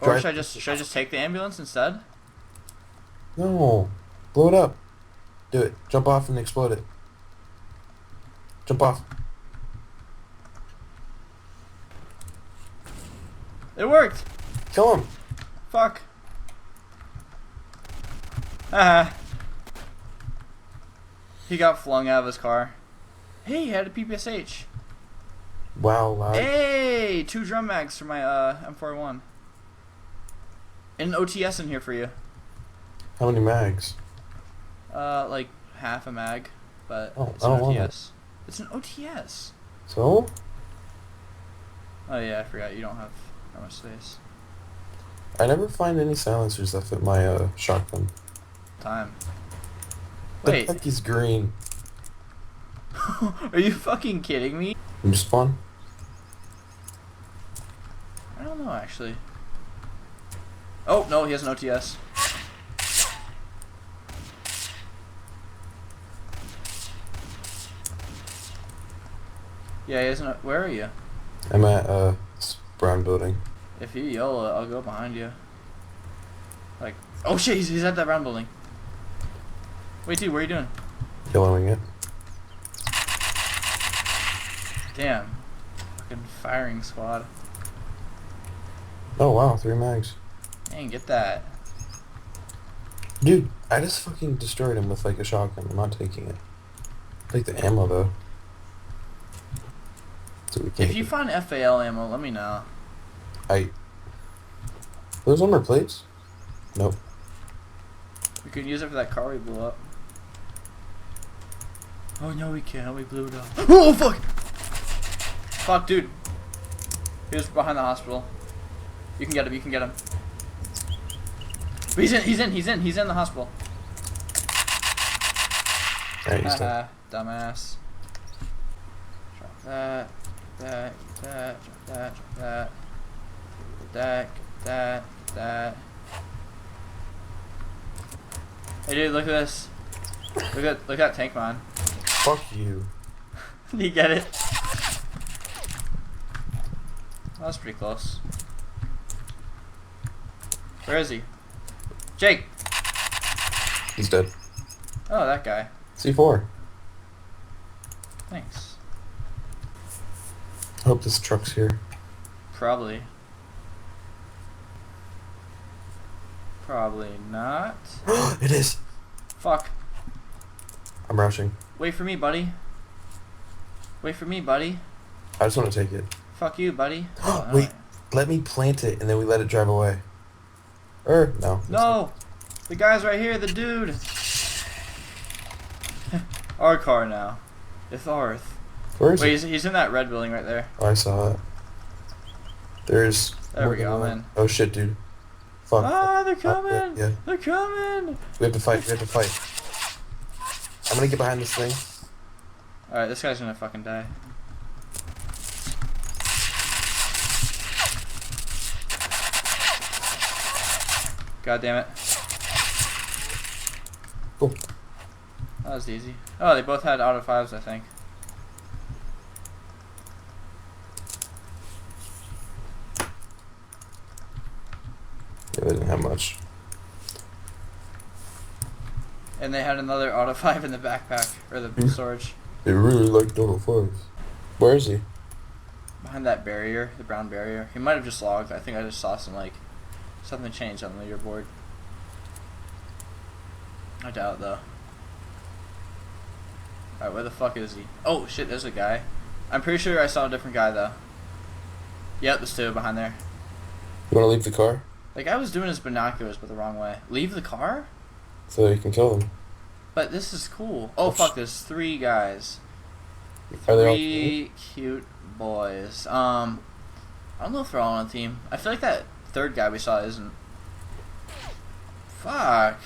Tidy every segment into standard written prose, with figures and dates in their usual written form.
Or should I just take the ambulance instead? No. Blow it up. Do it. Jump off and explode it. Jump off. It worked. Kill him. Fuck. Haha. He got flung out of his car. Hey, he had a PPSH. Wow, loud. Hey, 2 drum mags for my M41. And an OTS in here for you. How many mags? Like half a mag, but Oh, it's I an don't want OTS. It's an OTS. So? Oh yeah, I forgot you don't have that much space. I never find any silencers that fit my shotgun. Time. The Wait. heck is green? Are you fucking kidding me? You spawn? I don't know actually. Oh no, he has an OTS. Yeah, he has an. Where are you? I'm at this brown building. If you yell, I'll go behind you. Like, oh shit, he's at that round building. Wait, dude, what are you doing? Yellowing it. Damn. Fucking firing squad. Oh wow, 3 mags. Dang, get that. Dude, I just fucking destroyed him with like a shotgun. I'm not taking it. Take the ammo though. So we can't If you find FAL ammo, let me know. Those number plates? Nope. We could use it for that car we blew up. Oh no, we can't. We blew it up. Oh fuck! Fuck, dude. He was behind the hospital. You can get him. You can get him. But he's in the hospital. Alright, he's Haha, dead. dumbass. Drop that, drop that, drop that, drop that, drop that, that. Hey dude, look at this. Look at that tank mine. Fuck you. You get it? That was pretty close. Where is he? Jake! He's dead. Oh, that guy. C4. Thanks. Hope this truck's here. Probably. Probably not. It is! Fuck. I'm rushing. Wait for me, buddy. Wait for me, buddy. I just want to take it. Fuck you, buddy. Oh, no. Wait, let me plant it and then we let it drive away. No. No! The guy's right here, the dude! Our car now. It's ours. Where is Wait, it? he's in that red building right there. Oh, I saw it. There's... There we go, more. I'm in. Oh shit, dude. Fuck. Ah, they're coming! Yeah. They're coming! We have to fight, I'm gonna get behind this thing. Alright, this guy's gonna fucking die. God damn it. Cool. That was easy. Oh, they both had auto 5s, I think. Yeah, they didn't have much. And they had another auto 5 in the backpack, or the storage. They really like Dono 5s. Where is he? Behind that barrier, the brown barrier. He might have just logged. I think I just saw some, like, something changed on the leaderboard. I doubt it, though. Alright, where the fuck is he? Oh, shit, there's a guy. I'm pretty sure I saw a different guy, though. Yep, there's 2 behind there. You wanna leave the car? The guy was doing his binoculars, but the wrong way. Leave the car? So you can kill them. But this is cool. Oh, fuck, there's 3 guys. Are they all 3 cute boys. I don't know if they're all on a team. I feel like that 3rd guy we saw isn't. Fuck.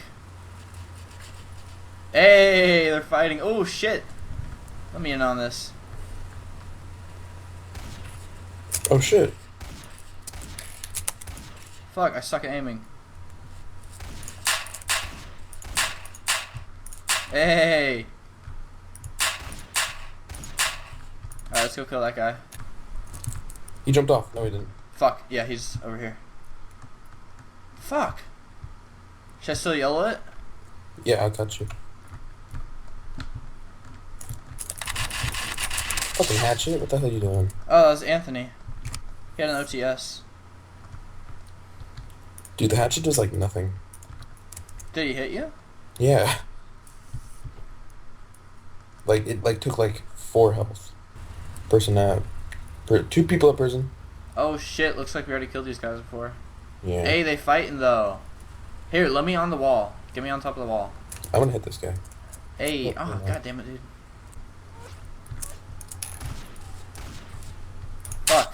Hey, they're fighting. Oh, shit. Let me in on this. Oh shit. Fuck, I suck at aiming. Hey. Alright, let's go kill that guy. He jumped off. No, he didn't. Fuck, yeah, he's over here. Fuck. Should I still yell it? Yeah, I got you. Fucking hatchet, what the hell are you doing? Oh, that was Anthony. He had an OTS. Dude, the hatchet does like nothing. Did he hit you? Yeah. Like, it like took like 4 health. Person at... 2 people at prison. Oh shit, looks like we already killed these guys before. Yeah. Hey, they fighting though. Here, let me on the wall. Get me on top of the wall. I'm gonna hit this guy. Hey, Oh, oh yeah. god damn it, dude. Fuck.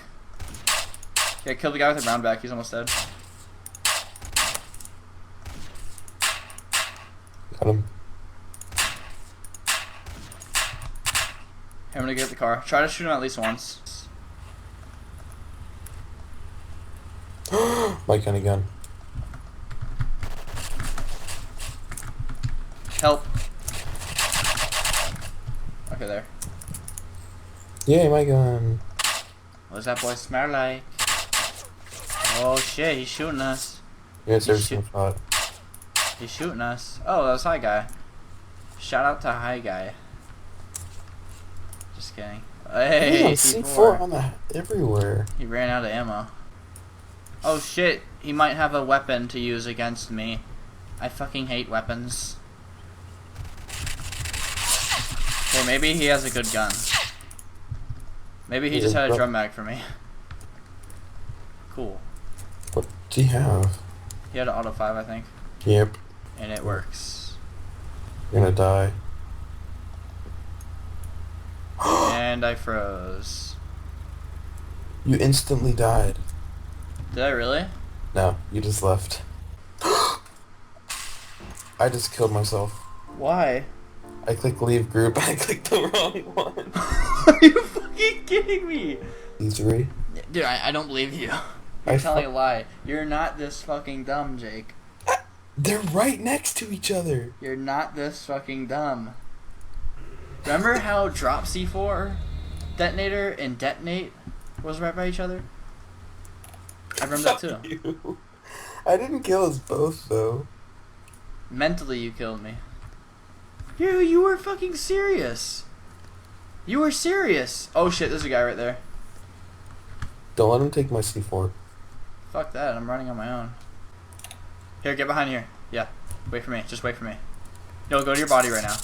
Yeah, kill the guy with the round back, he's almost dead. Got him. Hey, I'm gonna get the car. Try to shoot him at least once. My kind of gun. Help. Okay, there. Yay, my gun. What does that boy smell like? Oh shit, he's shooting us. Yeah, He's there's shoot- some shot. He's shooting us. Oh, that was High Guy. Shout out to High Guy. Just kidding. Hey, Damn, C4. C4 on the everywhere. He ran out of ammo. Oh shit, he might have a weapon to use against me. I fucking hate weapons. Okay, maybe he has a good gun. Maybe he just had a drum mag for me. Cool. What do you have? He had an auto 5, I think. Yep. And it works. You're gonna die. And I froze. You instantly died. Did I really? No, you just left. I just killed myself. Why? I clicked leave group, I clicked the wrong one. Are you fucking kidding me? E3? Dude, I don't believe you. You're telling a lie. You're not this fucking dumb, Jake. They're right next to each other. You're not this fucking dumb. Remember how drop C4, detonator, and detonate was right by each other? I remember that too. You. I didn't kill us both, though. Mentally, you killed me. You were fucking serious. You were serious. Oh shit, there's a guy right there. Don't let him take my C4. Fuck that, I'm running on my own. Here, get behind here. Yeah, wait for me. Just wait for me. No, go to your body right now.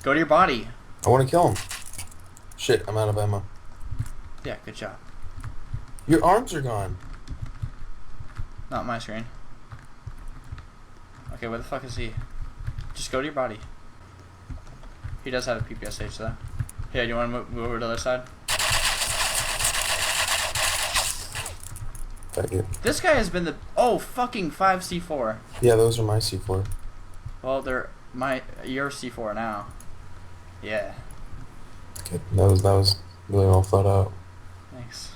Go to your body. I want to kill him. Shit, I'm out of ammo. Yeah, good job. Your arms are gone. Not my screen. Okay, where the fuck is he? Just go to your body. He does have a PPSH though. Here, do you want to move over to the other side? Thank you. This guy has been the fucking 5C4. Yeah, those are my C4. Well, they're your C4 now. Yeah. Good. That was really well thought out. Thanks.